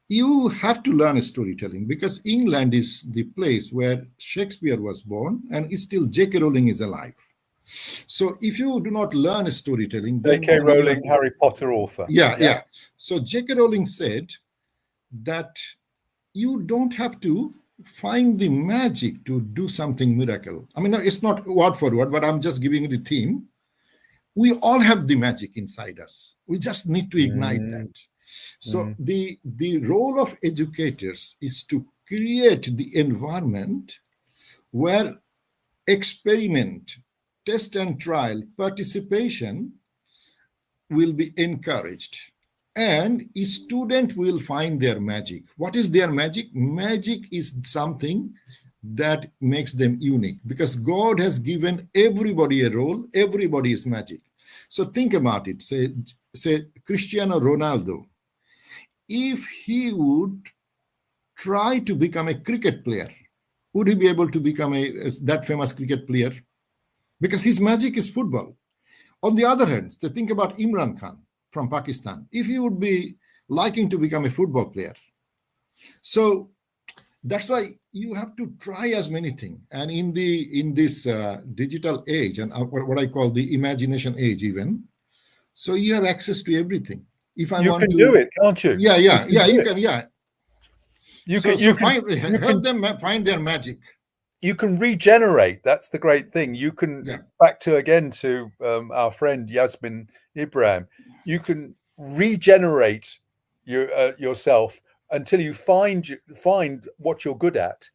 you have to learn storytelling, because England is the place where Shakespeare was born, and still J.K. Rowling is alive. So if you do not learn storytelling, then
J.K. Rowling, Harry Potter author.
Yeah. So J.K. Rowling said that you don't have to find the magic to do something miracle. I mean, it's not word for word, but I'm just giving you the theme. We all have the magic inside us. We just need to ignite that. So the role of educators is to create the environment where experiment, test and trial, participation will be encouraged, and a student will find their magic. What is their magic? Magic is something that makes them unique, because God has given everybody a role. Everybody is magic. So think about it. Say Cristiano Ronaldo, if he would try to become a cricket player, would he be able to become that famous cricket player? Because his magic is football. On the other hand, think about Imran Khan from Pakistan. If he would be liking to become a football player. So that's why you have to try as many things. And in this digital age, and what I call the imagination age even, so you have access to everything. If I want to
do it, can't you?
You can. Help them find their magic.
You can regenerate. That's the great thing. You can back to our friend Yasmin Ibrahim. You can regenerate yourself until you find what you're good at,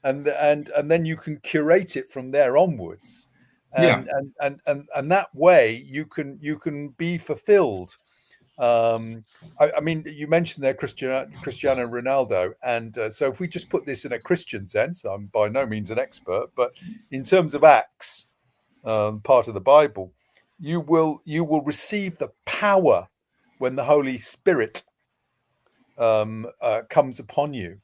and then you can curate it from there onwards. And that way you can be fulfilled. I mean, you mentioned there Cristiano Ronaldo, and so if we just put this in a Christian sense, I'm by no means an expert, but in terms of Acts, part of the Bible, you will receive the power when the Holy Spirit comes upon you.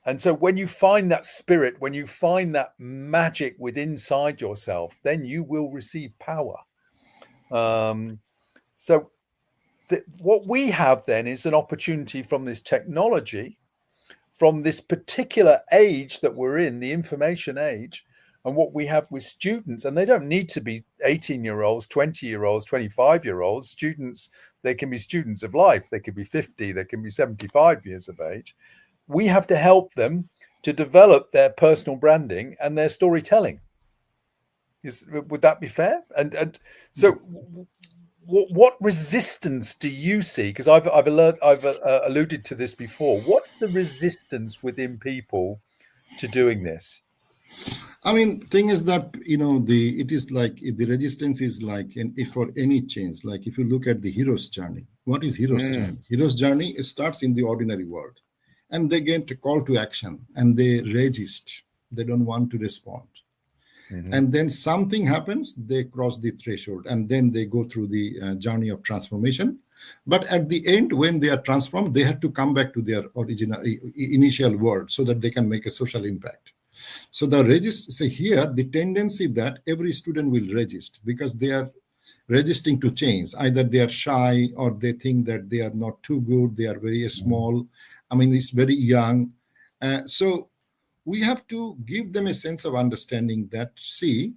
And so when you find that spirit, when you find that magic within inside yourself, then you will receive power. So what we have then is an opportunity from this technology, from this particular age that we're in, the information age, and what we have with students, and they don't need to be 18-year-olds, 20-year-olds, 25-year-olds. Students, they can be students of life. They can be 50, they can be 75 years of age. We have to help them to develop their personal branding and their storytelling. Would that be fair? And so what resistance do you see? Because I've alluded to this before. What's the resistance within people to doing this?
I mean, thing is that it is like the resistance is like for any change. Like if you look at the hero's journey, what is hero's journey? Hero's journey starts in the ordinary world, and they get a call to action, and they resist. They don't want to respond. And then something happens, they cross the threshold, and then they go through the journey of transformation. But at the end, when they are transformed, they have to come back to their original initial world so that they can make a social impact. So here, the tendency that every student will resist, because they are resisting to change. Either they are shy, or they think that they are not too good, they are very small. I mean, it's very young. So we have to give them a sense of understanding that, see,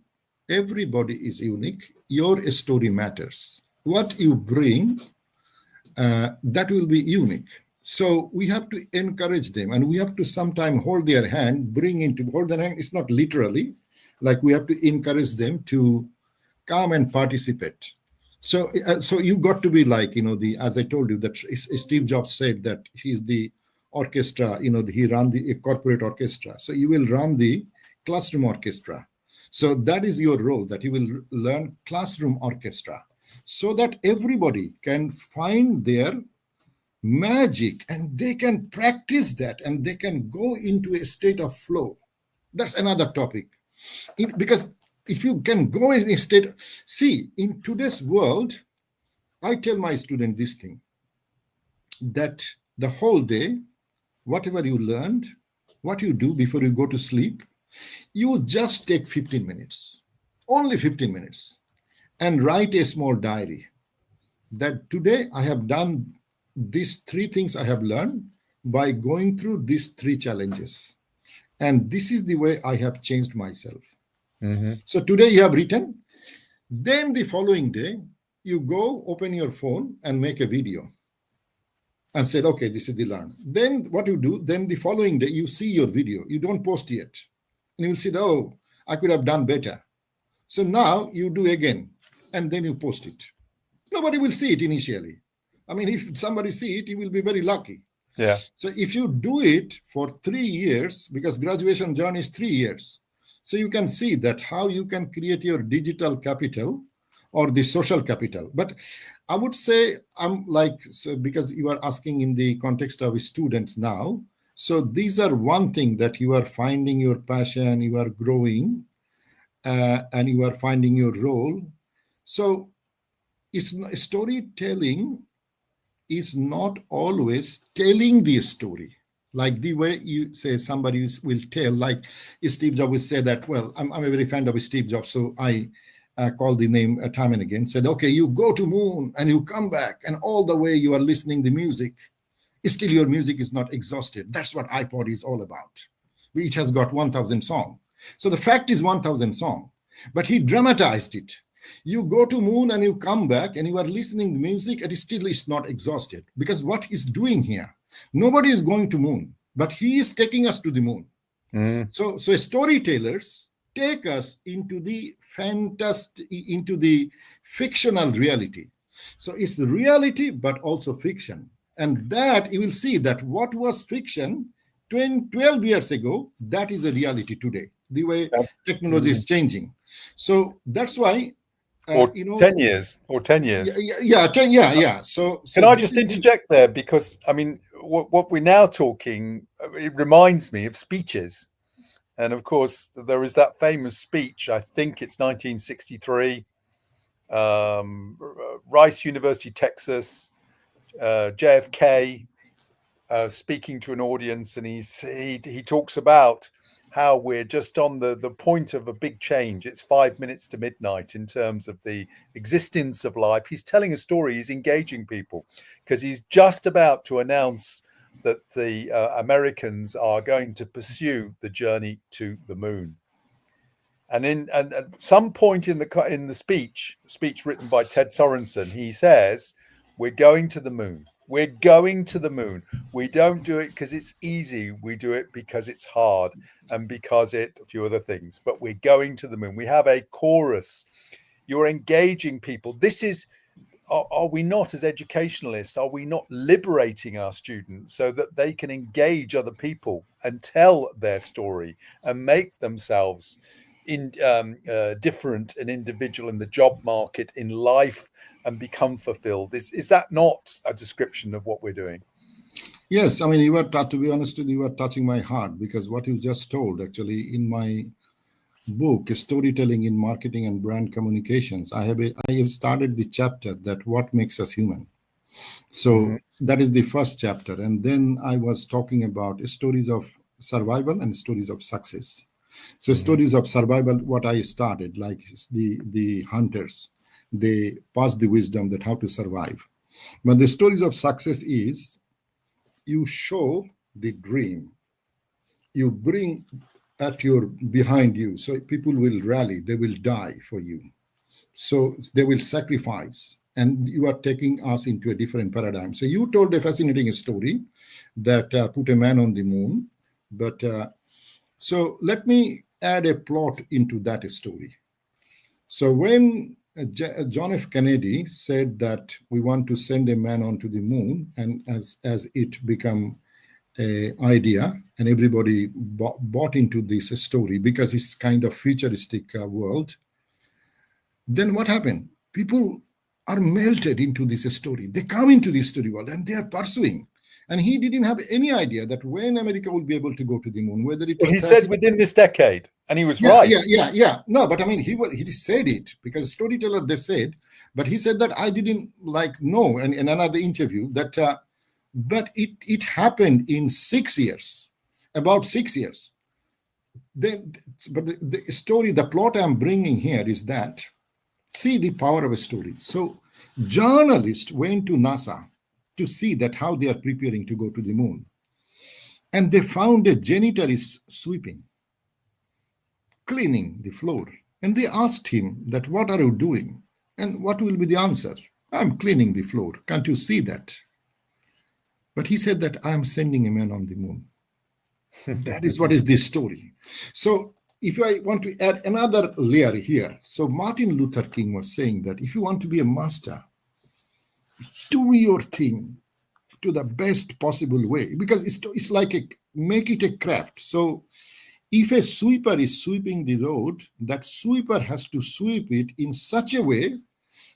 everybody is unique. Your story matters. What you bring, that will be unique. So we have to encourage them, and we have to sometimes hold their hand, hold their hand. It's not literally, like we have to encourage them to come and participate. So you got to be like, as I told you, that Steve Jobs said that he's the orchestra, he ran the corporate orchestra. So you will run the classroom orchestra. So that is your role, that you will learn classroom orchestra, so that everybody can find their magic and they can practice that and they can go into a state of flow. That's another topic. Because if you can go in a state, see, in today's world, I tell my student this thing, that the whole day, whatever you learned, what you do before you go to sleep, you just take 15 minutes, only 15 minutes, and write a small diary that today I have done these 3 things I have learned by going through these 3 challenges. And this is the way I have changed myself. So today you have written, then the following day, you go open your phone and make a video and said, okay, this is the learn. Then what you do, then the following day, you see your video. You don't post yet. And you will say, oh, I could have done better. So now you do again, and then you post it. Nobody will see it initially. I mean, if somebody see it, he will be very lucky.
Yeah.
So if you do it for 3 years, because graduation journey is 3 years, so you can see that how you can create your digital capital or the social capital. But I would say, so because you are asking in the context of students now, so these are one thing that you are finding your passion, you are growing, and you are finding your role. So storytelling is not always telling the story. Like the way you say somebody will tell, like Steve Jobs will say that, well, I'm a very fan of Steve Jobs, so I call the name time and again, said, okay, you go to moon and you come back, and all the way you are listening the music, still your music is not exhausted. That's what iPod is all about. It has got 1,000 songs. So the fact is 1,000 songs, but he dramatized it. You go to moon and you come back and you are listening to music, and it still is not exhausted. Because what he's doing here, nobody is going to moon, but he is taking us to the moon. So storytellers take us into the into the fictional reality. So it's reality, but also fiction. And that you will see that what was fiction 12 years ago, that is a reality today, the way technology is changing. So that's why,
or 10 years.
Yeah. So
can I just interject there? Because, I mean, what we're now talking, it reminds me of speeches. And of course, there is that famous speech, I think it's 1963, Rice University, Texas, JFK speaking to an audience, and he talks about how we're just on the point of a big change. It's 5 minutes to midnight in terms of the existence of life. He's telling a story, he's engaging people, because he's just about to announce that the Americans are going to pursue the journey to the moon. And at some point in the speech written by Ted Sorensen, he says, we're going to the moon. We're going to the moon. We don't do it because it's easy. We do it because it's hard, and because a few other things. But we're going to the moon. We have a chorus. You're engaging people. This is, are we not, as educationalists, are we not liberating our students so that they can engage other people and tell their story and make themselves different and individual in the job market, in life, and become fulfilled? Is that not a description of what we're doing?
Yes, I mean, you are, to be honest with you, are touching my heart, because what you just told, actually, in my book, Storytelling in Marketing and Brand Communications, I have started the chapter that what makes us human. So that is the first chapter. And then I was talking about stories of survival and stories of success. So stories of survival, what I started, like the hunters, they pass the wisdom that how to survive. But the stories of success is you show the dream, you bring at your behind you, so people will rally, they will die for you, so they will sacrifice, and you are taking us into a different paradigm. So you told a fascinating story that put a man on the moon, but so let me add a plot into that story. So when John F. Kennedy said that we want to send a man onto the moon, and as it become a idea, and everybody bought into this story because it's kind of futuristic world, then what happened? People are melted into this story. They come into this story world and they are pursuing. And he didn't have any idea that when America will be able to go to the moon, whether it is.
Well, he said within this decade, and he was
yeah,
right.
Yeah. No, but I mean, he said it because storyteller they said, but he said that I didn't know in another interview that, but it happened in 6 years, about 6 years. Then, but the story, the plot I'm bringing here is that, see the power of a story. So journalists went to NASA to see that how they are preparing to go to the moon. And they found a janitor is sweeping, cleaning the floor. And they asked him that, what are you doing? And what will be the answer? I'm cleaning the floor. Can't you see that? But he said that I'm sending a man on the moon. That is what is this story. So if I want to add another layer here, so Martin Luther King was saying that if you want to be a master, do your thing to the best possible way, because it's like make it a craft. So if a sweeper is sweeping the road, that sweeper has to sweep it in such a way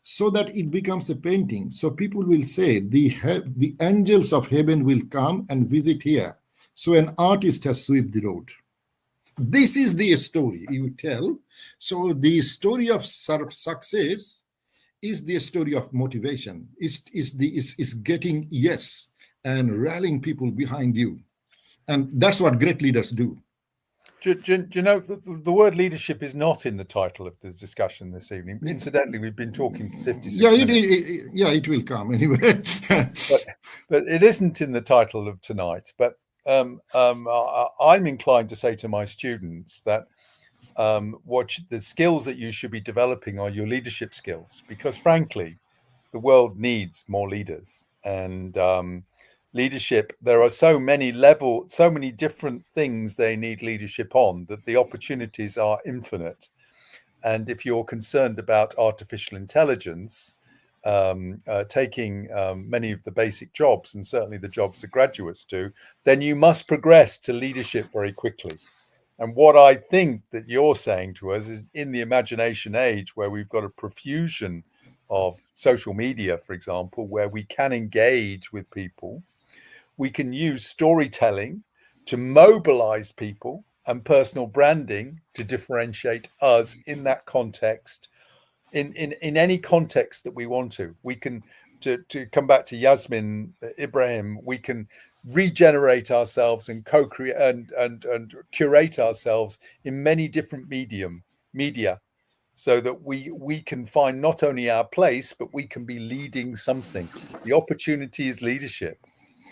so that it becomes a painting. So people will say the angels of heaven will come and visit here. So an artist has swept the road. This is the story you tell. So the story of success is the story of motivation, is getting yes and rallying people behind you. And that's what great leaders do.
Do you know, the word leadership is not in the title of the discussion this evening. Incidentally, we've been talking for 56 minutes.
It will come anyway.
but it isn't in the title of tonight. But I'm inclined to say to my students that what the skills that you should be developing are your leadership skills, because frankly, the world needs more leaders. And leadership, there are so many different things they need leadership on, that the opportunities are infinite. And if you're concerned about artificial intelligence taking many of the basic jobs, and certainly the jobs that graduates do, then you must progress to leadership very quickly. And what I think that you're saying to us is, in the imagination age, where we've got a profusion of social media, for example, where we can engage with people, we can use storytelling to mobilize people and personal branding to differentiate us in that context, in any context that we want to. We can, to come back to Yasmin Ibrahim, we can regenerate ourselves and co-create and curate ourselves in many different media, so that we can find not only our place, but we can be leading something. The opportunity is leadership.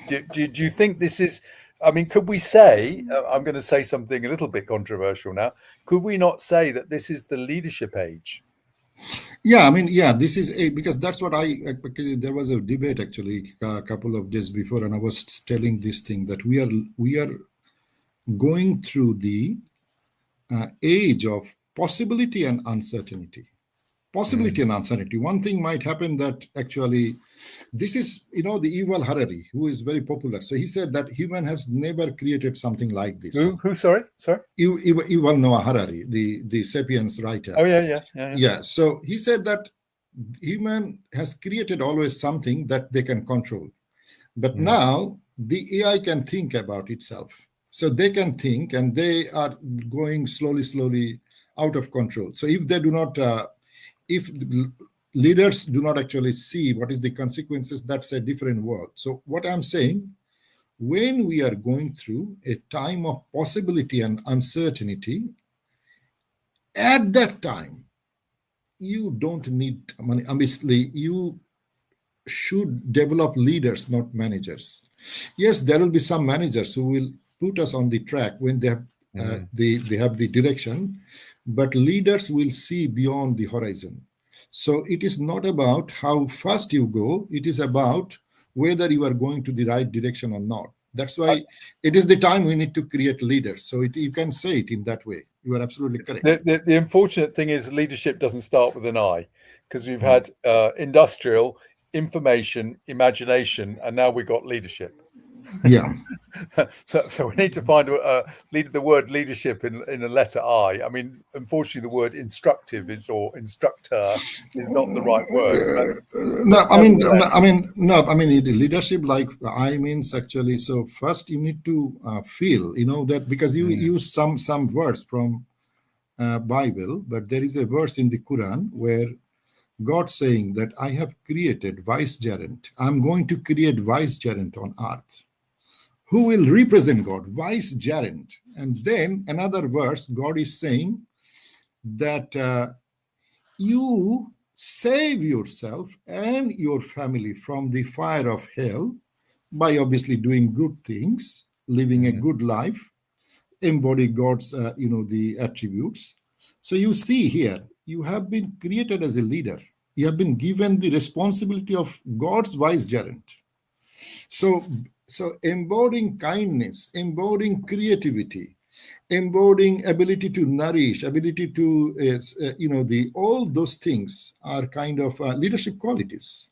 Do you think this is, I mean, could we say, I'm going to say something a little bit controversial now, could we not say that this is the leadership age?
Yeah, I mean, this is because that's what because there was a debate actually a couple of days before, and I was telling this thing that we are going through the age of possibility and uncertainty. Possibility and uncertainty. One thing might happen that actually, this is, the Yuval Harari, who is very popular. So he said that human has never created something like this.
Who? Sorry.
Yuval Noah Harari, the Sapiens writer.
Oh yeah.
So he said that human has created always something that they can control, but now the AI can think about itself. So they can think, and they are going slowly out of control. So if they do not, if leaders do not actually see what is the consequences, that's a different world. So what I'm saying, when we are going through a time of possibility and uncertainty, at that time, you don't need money. Obviously, you should develop leaders, not managers. Yes, there will be some managers who will put us on the track when they have they have the direction, but leaders will see beyond the horizon. So it is not about how fast you go, it is about whether you are going to the right direction or not. That's why it is the time we need to create leaders. So you can say it in that way. You are absolutely correct.
The unfortunate thing is leadership doesn't start with an I, because we've had industrial, information, imagination, and now we've got leadership.
Yeah.
So we need to find the word leadership in a letter I. I mean, unfortunately, the word instructive or instructor is not the right word.
Leadership, like I means actually. So first you need to feel, that because you use some words from Bible, but there is a verse in the Quran where God saying that I have created vicegerent. I'm going to create vicegerent on earth. Who will represent God? Vicegerent. And then another verse, God is saying that you save yourself and your family from the fire of hell by obviously doing good things, living a good life, embody God's, the attributes. So you see here, you have been created as a leader. You have been given the responsibility of God's vicegerent. So embodying kindness, embodying creativity, embodying ability to nourish, ability to, all those things are kind of leadership qualities.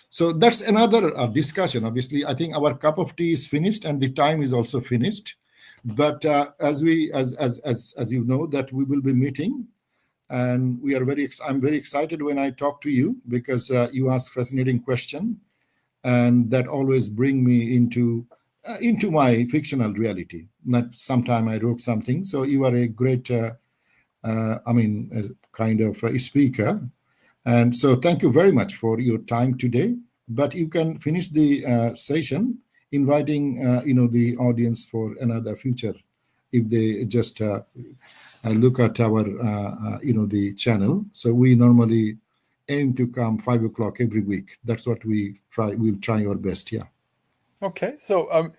So that's another discussion. Obviously, I think our cup of tea is finished and the time is also finished. But as you know, that we will be meeting, and we are I'm very excited when I talk to you, because you ask fascinating question, and that always bring me into my fictional reality. Not sometime I wrote something. So you are a great, kind of a speaker, and so thank you very much for your time today. But you can finish the session, inviting the audience for another future, if they just look at our the channel. So we normally aim to come 5 o'clock every week. That's what we try. We'll try our best. Yeah.
Okay. So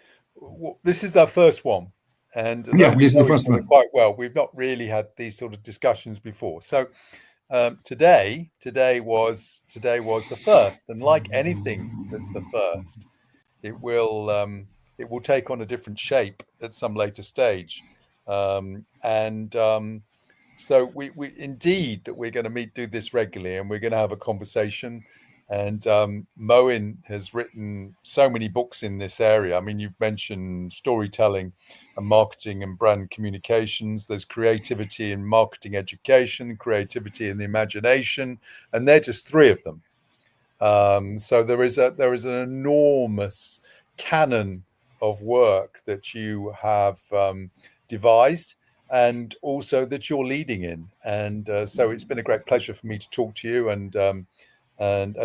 this is our first one, and
yeah, this is the first one.
Quite well. We've not really had these sort of discussions before. So today was the first, and like anything that's the first, it will take on a different shape at some later stage, so we indeed that we're going to do this regularly, and we're going to have a conversation. And Moin has written so many books in this area. I mean, you've mentioned storytelling and marketing and brand communications. There's creativity in marketing education, creativity in the imagination, and they're just three of them. So there is an enormous canon of work that you have devised, and also that you're leading in. And so it's been a great pleasure for me to talk to you and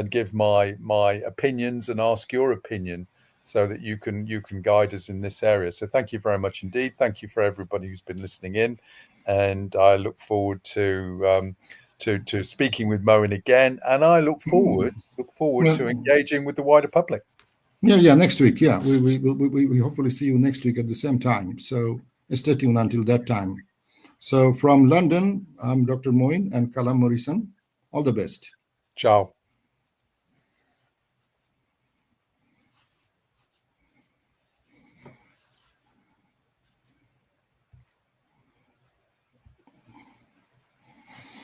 give my opinions and ask your opinion, so that you can guide us in this area. So thank you very much indeed. Thank you for everybody who's been listening in, and I look forward to speaking with Moin again, and I look forward to engaging with the wider public.
Yeah, next week. Yeah, we hopefully see you next week at the same time. So stay tuned until that time. So from London, I'm Dr. Moin and Callum Morrison. All the best.
Ciao.